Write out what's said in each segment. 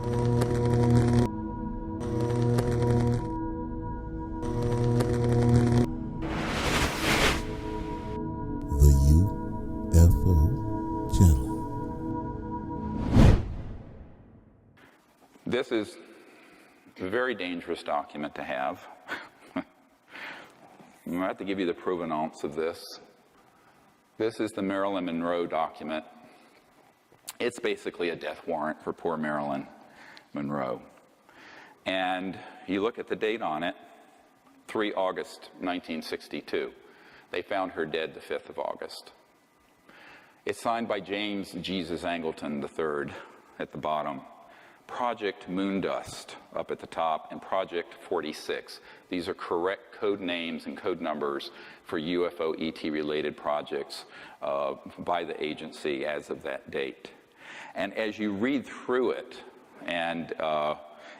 The UFO Channel. This is a very dangerous document to have. I'm going to have to give you the provenance of this. This is the Marilyn Monroe document. It's basically a death warrant for poor Marilyn Monroe. And you look at the date on it, 3 August 1962. They found her dead the 5th of August. It's signed by James Jesus Angleton III at the bottom. Project Moondust up at the top, and Project 46. These are correct code names and code numbers for UFO ET related projects by the agency as of that date. And as you read through it, and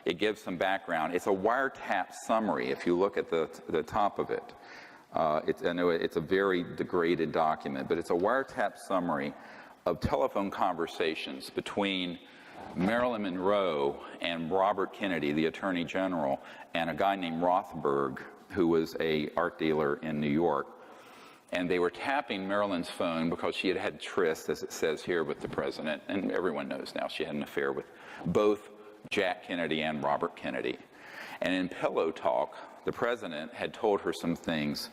it gives some background, it's a wiretap summary if you look at the top of it. I know it's a very degraded document, but it's a wiretap summary of telephone conversations between Marilyn Monroe and Robert Kennedy, the Attorney General, and a guy named Rothberg, who was an art dealer in New York. And they were tapping Marilyn's phone because she had had tryst, as it says here, with the president. And everyone knows now she had an affair with both Jack Kennedy and Robert Kennedy. And in pillow talk, the president had told her some things.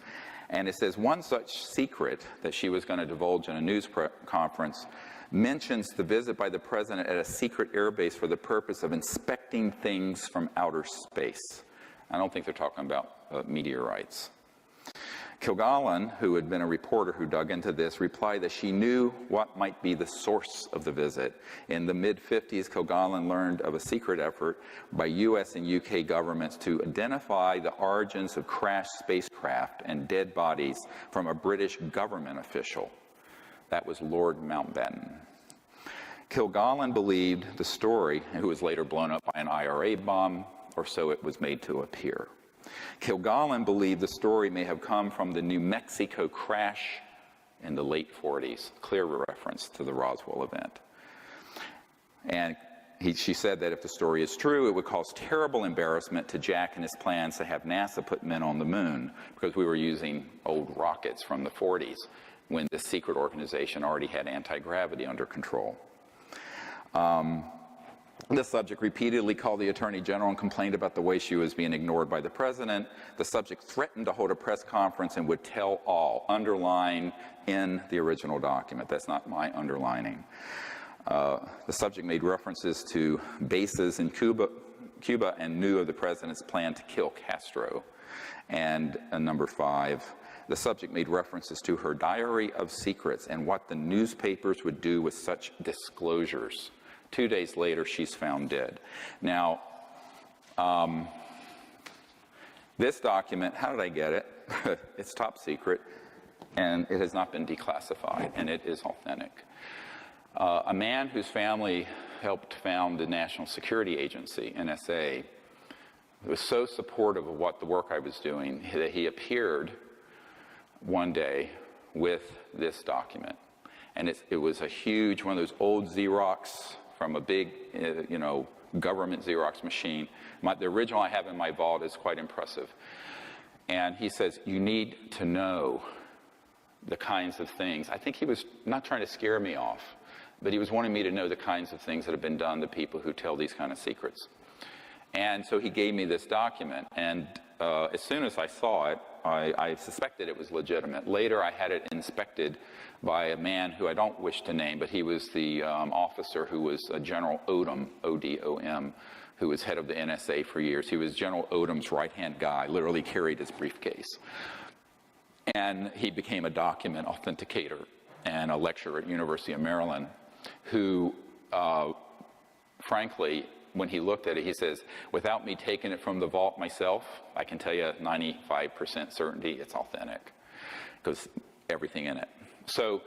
And it says one such secret that she was going to divulge in a news conference mentions the visit by the president at a secret airbase for the purpose of inspecting things from outer space. I don't think they're talking about meteorites. Kilgallen, who had been a reporter who dug into this, replied that she knew what might be the source of the visit. In the mid-50s, Kilgallen learned of a secret effort by U.S. and U.K. governments to identify the origins of crashed spacecraft and dead bodies from a British government official. That was Lord Mountbatten. Kilgallen believed the story, who was later blown up by an IRA bomb, or so it was made to appear. Kilgallen believed the story may have come from the New Mexico crash in the late 40s, clear reference to the Roswell event. And she said that if the story is true, it would cause terrible embarrassment to Jack and his plans to have NASA put men on the moon, because we were using old rockets from the 40s when the secret organization already had anti-gravity under control. The subject repeatedly called the Attorney General and complained about the way she was being ignored by the president. The subject threatened to hold a press conference and would tell all, underlined in the original document. That's not my underlining. The subject made references to bases in Cuba and knew of the president's plan to kill Castro. And number 5, the subject made references to her diary of secrets and what the newspapers would do with such disclosures. 2 days later, she's found dead. Now, this document, how did I get it? It's top secret, and it has not been declassified, and it is authentic. A man whose family helped found the National Security Agency, NSA, was so supportive of what the work I was doing that he appeared one day with this document. And it was a huge, one of those old Xerox from a big, government Xerox machine. The original I have in my vault is quite impressive. And he says, you need to know the kinds of things. I think he was not trying to scare me off, but he was wanting me to know the kinds of things that have been done to people who tell these kind of secrets. And so he gave me this document, and as soon as I saw it, I suspected it was legitimate. Later, I had it inspected by a man who I don't wish to name, but he was the officer who was General Odom, O-D-O-M, who was head of the NSA for years. He was General Odom's right-hand guy, literally carried his briefcase. And he became a document authenticator and a lecturer at University of Maryland who, frankly, when he looked at it, he says, without me taking it from the vault myself, I can tell you 95% certainty it's authentic, because everything in it. So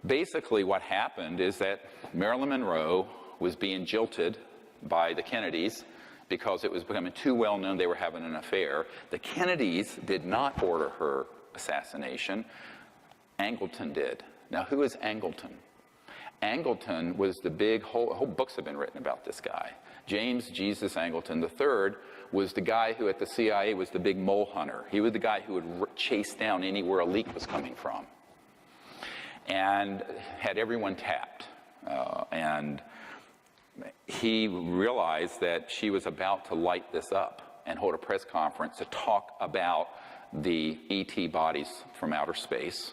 basically what happened is that Marilyn Monroe was being jilted by the Kennedys because it was becoming too well known they were having an affair. The Kennedys did not order her assassination. Angleton did. Now, who is Angleton? Angleton was the big, whole books have been written about this guy. James Jesus Angleton III was the guy who at the CIA was the big mole hunter. He was the guy who would chase down anywhere a leak was coming from and had everyone tapped. And he realized that she was about to light this up and hold a press conference to talk about the ET bodies from outer space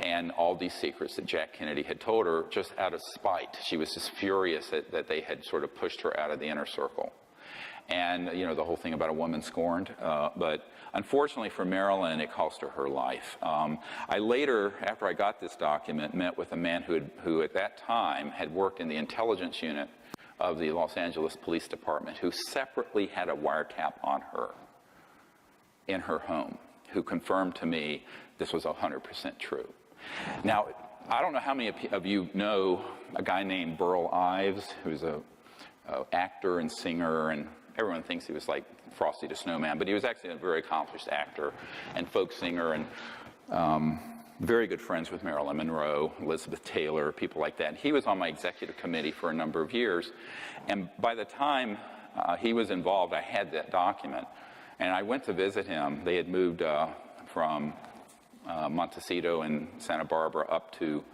and all these secrets that Jack Kennedy had told her just out of spite. She was just furious that they had sort of pushed her out of the inner circle. And, you know, the whole thing about a woman scorned. But unfortunately for Marilyn, it cost her her life. I later, after I got this document, met with a man who at that time had worked in the intelligence unit of the Los Angeles Police Department, who separately had a wiretap on her in her home, who confirmed to me this was 100% true. Now, I don't know how many of you know a guy named Burl Ives, who's a actor and singer, and everyone thinks he was like Frosty the Snowman, but he was actually a very accomplished actor and folk singer, and very good friends with Marilyn Monroe, Elizabeth Taylor, people like that. And he was on my executive committee for a number of years, and by the time he was involved, I had that document, and I went to visit him. They had moved from Montecito and Santa Barbara up to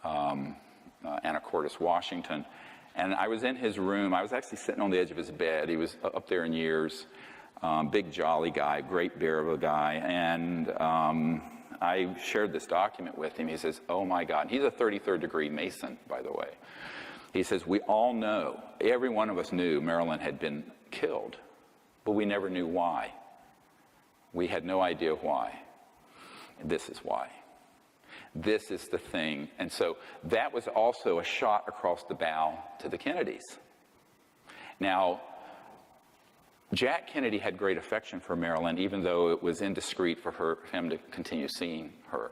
Anacortes, Washington. And I was in his room. I was actually sitting on the edge of his bed. He was up there in years, big jolly guy, great bear of a guy. And I shared this document with him. He says, oh my God. He's a 33rd degree Mason, by the way. He says, we all know, every one of us knew Marilyn had been killed, but we never knew why. We had no idea why. And this is why. This is the thing. And so that was also a shot across the bow to the Kennedys. Now, Jack Kennedy had great affection for Marilyn, even though it was indiscreet for him to continue seeing her.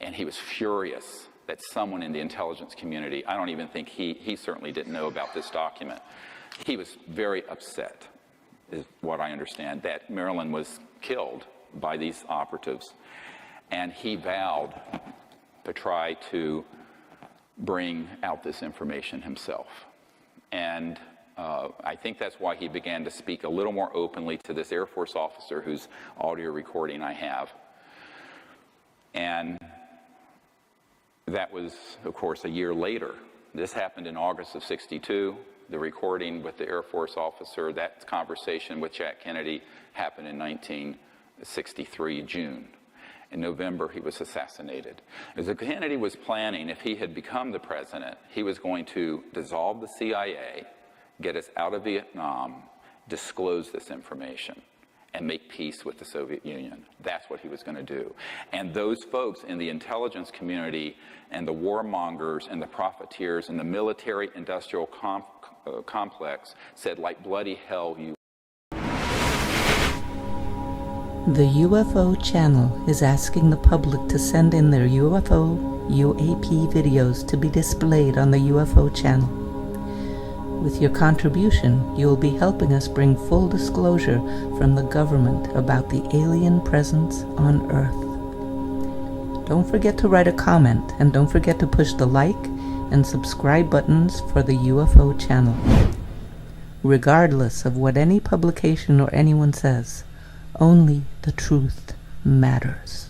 And he was furious that someone in the intelligence community, I don't even think he certainly didn't know about this document. He was very upset, is what I understand, that Marilyn was killed by these operatives. And he vowed to try to bring out this information himself. And I think that's why he began to speak a little more openly to this Air Force officer whose audio recording I have. And that was, of course, a year later. This happened in August of '62. The recording with the Air Force officer, that conversation with Jack Kennedy happened in 1963, June. In November, he was assassinated. As Kennedy was planning, if he had become the president, he was going to dissolve the CIA, get us out of Vietnam, disclose this information, and make peace with the Soviet Union. That's what he was going to do. And those folks in the intelligence community and the warmongers and the profiteers and the military-industrial complex said, like bloody hell, you. The UFO Channel is asking the public to send in their UFO, UAP videos to be displayed on the UFO Channel. With your contribution, you will be helping us bring full disclosure from the government about the alien presence on Earth. Don't forget to write a comment, and don't forget to push the like and subscribe buttons for the UFO Channel. Regardless of what any publication or anyone says, only the truth matters.